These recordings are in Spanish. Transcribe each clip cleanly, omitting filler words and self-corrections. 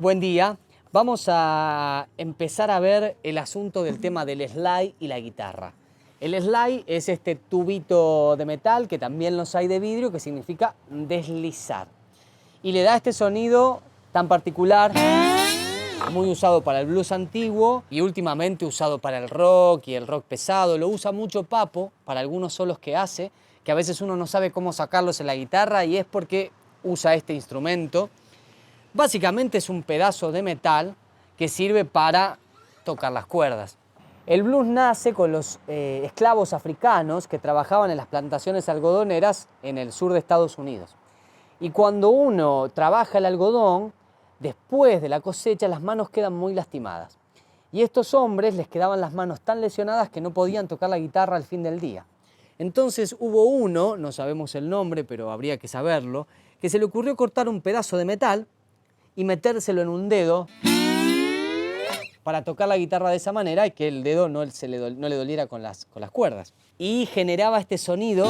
Buen día. Vamos a empezar a ver el asunto del tema del slide y la guitarra. El slide es este tubito de metal, que también los hay de vidrio, que significa deslizar. Y le da este sonido tan particular, muy usado para el blues antiguo y últimamente usado para el rock y el rock pesado. Lo usa mucho Papo para algunos solos que hace, que a veces uno no sabe cómo sacarlos en la guitarra y es porque usa este instrumento. Básicamente es un pedazo de metal que sirve para tocar las cuerdas. El blues nace con los esclavos africanos que trabajaban en las plantaciones algodoneras en el sur de Estados Unidos. Y cuando uno trabaja el algodón, después de la cosecha las manos quedan muy lastimadas. Y a estos hombres les quedaban las manos tan lesionadas que no podían tocar la guitarra al fin del día. Entonces hubo uno, no sabemos el nombre, pero habría que saberlo, que se le ocurrió cortar un pedazo de metal y metérselo en un dedo para tocar la guitarra de esa manera y que el dedo no le doliera con las cuerdas. Y generaba este sonido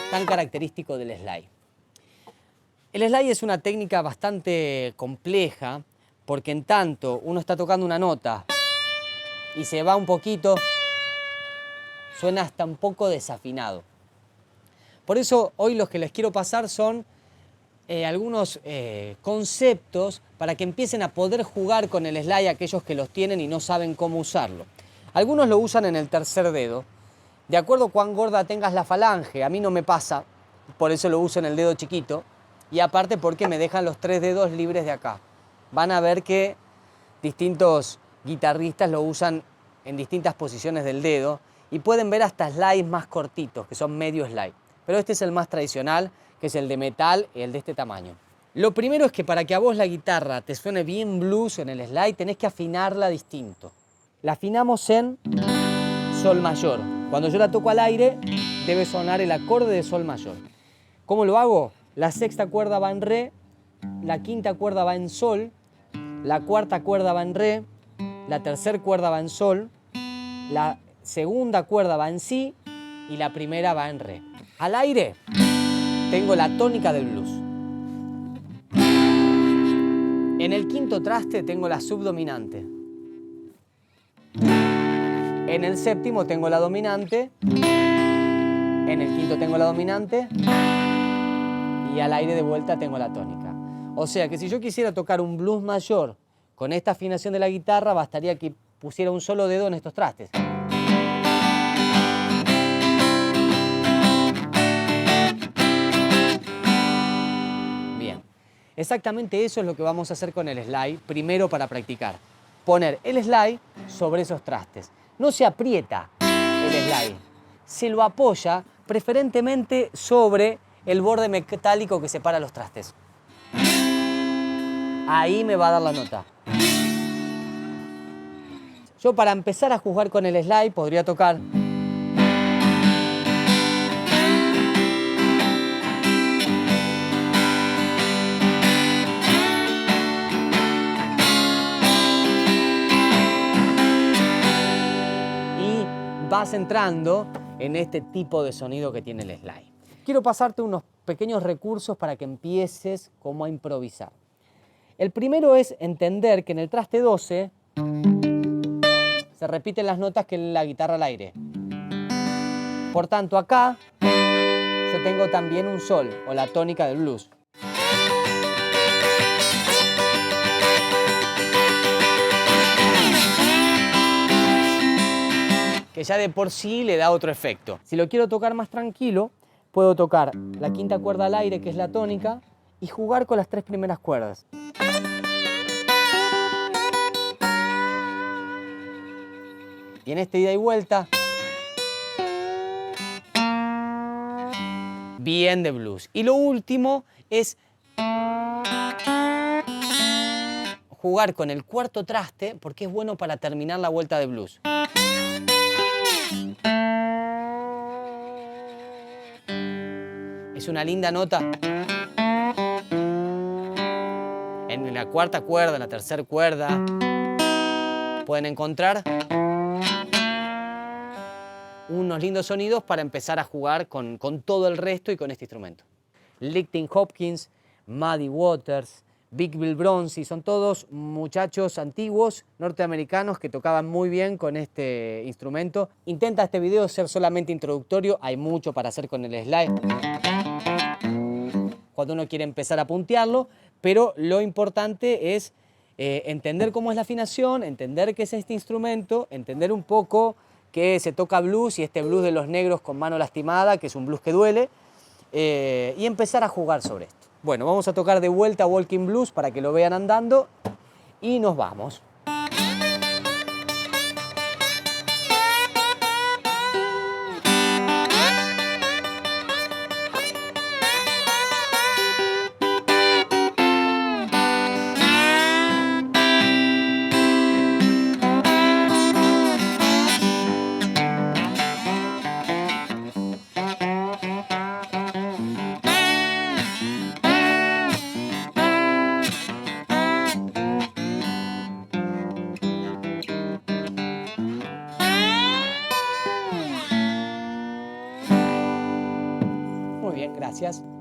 tan característico del slide. El slide es una técnica bastante compleja porque en tanto uno está tocando una nota y se va un poquito, suena hasta un poco desafinado. Por eso hoy los que les quiero pasar son algunos conceptos para que empiecen a poder jugar con el slide aquellos que los tienen y no saben cómo usarlo. Algunos lo usan en el tercer dedo, de acuerdo a cuán gorda tengas la falange. A mí no me pasa, por eso lo uso en el dedo chiquito y aparte porque me dejan los 3 dedos libres de acá. Van a ver que distintos guitarristas lo usan en distintas posiciones del dedo y pueden ver hasta slides más cortitos, que son medio slide. Pero este es el más tradicional, que es el de metal, el de este tamaño. Lo primero es que para que a vos la guitarra te suene bien blues en el slide, tenés que afinarla distinto. La afinamos en sol mayor. Cuando yo la toco al aire, debe sonar el acorde de sol mayor. ¿Cómo lo hago? La sexta cuerda va en re, la quinta cuerda va en sol, la cuarta cuerda va en re, la tercera cuerda va en sol, la segunda cuerda va en si y la primera va en re. Al aire tengo la tónica del blues. En el quinto traste tengo la subdominante. En el séptimo tengo la dominante. En el quinto tengo la dominante. Y al aire de vuelta tengo la tónica. O sea que si yo quisiera tocar un blues mayor con esta afinación de la guitarra, bastaría que pusiera un solo dedo en estos trastes. Exactamente eso es lo que vamos a hacer con el slide, primero para practicar. Poner el slide sobre esos trastes. No se aprieta el slide, se lo apoya preferentemente sobre el borde metálico que separa los trastes. Ahí me va a dar la nota. Yo para empezar a jugar con el slide podría tocar... vas entrando en este tipo de sonido que tiene el slide. Quiero pasarte unos pequeños recursos para que empieces como a improvisar. El primero es entender que en el traste 12 se repiten las notas que en la guitarra al aire. Por tanto, acá yo tengo también un sol o la tónica del blues. Que ya de por sí le da otro efecto. Si lo quiero tocar más tranquilo, puedo tocar la quinta cuerda al aire, que es la tónica, y jugar con las 3 primeras cuerdas. Y en esta ida y vuelta, bien de blues. Y lo último es jugar con el cuarto traste, porque es bueno para terminar la vuelta de blues. Es una linda nota. En la cuarta cuerda, en la tercera cuerda, pueden encontrar unos lindos sonidos para empezar a jugar con todo el resto y con este instrumento. Linton Hopkins, Muddy Waters, Big Bill Bronzy, son todos muchachos antiguos norteamericanos que tocaban muy bien con este instrumento. Intenta este video ser solamente introductorio, hay mucho para hacer con el slide cuando uno quiere empezar a puntearlo, pero lo importante es entender cómo es la afinación, entender qué es este instrumento, entender un poco que se toca blues y este blues de los negros con mano lastimada, que es un blues que duele, y empezar a jugar sobre esto. Bueno, vamos a tocar de vuelta Walking Blues para que lo vean andando y nos vamos. Muy bien, gracias.